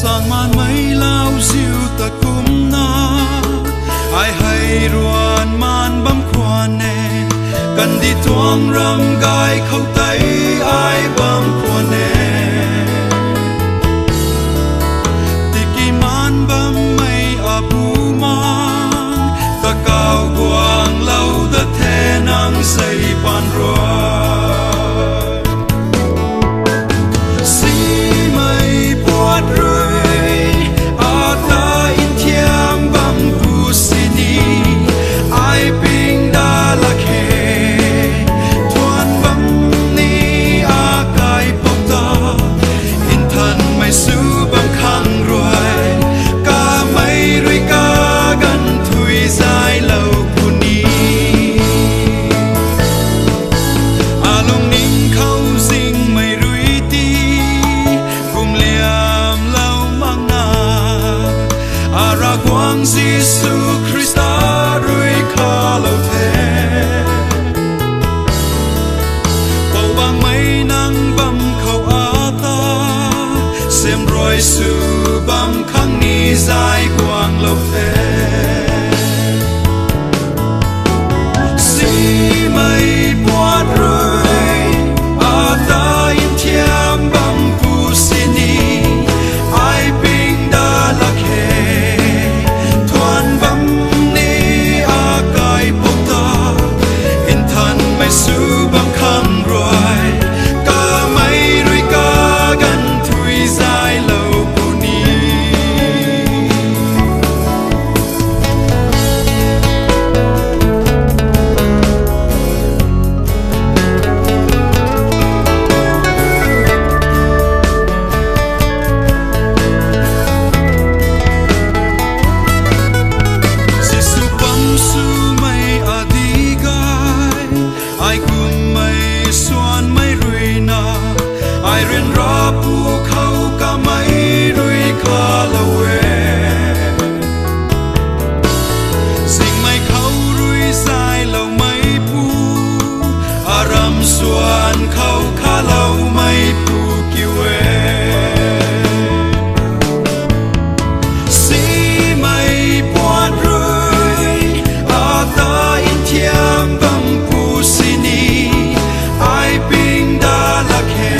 sang man mấy lao diêu ta cũng na ai hay ruan man bấm khoan nè cần đi tuang ram gai khâu tay ai bấm khoan nè ti ki man bấm mấy abu man ta cao quang lâu ta thế nang say pan ruan Giêsu Christa rui kha lâu thế bầu bang mấy nắng băm khâu á ta xem rồi sự băm khăng ni dài quang lâu thế si mây buốt rơi á ta in thiam băm pu sini ai ping da la khe su bam khang rồi ca mấy rui ca gần thui dài lâu buni Giêsu bam su mai adigai ai cùng mây xuân mây rui na ai riêng ra pu khâu cả mây rui kha lâu sing mây khâu rui dài lâu mây pu aram xuân khâu kha lâu mây pu kiu si mây buồn rui a ta in thiam bam pu sini ai ping da la khe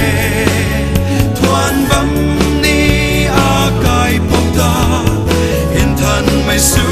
thuan bam ni a kai pok da in than mai su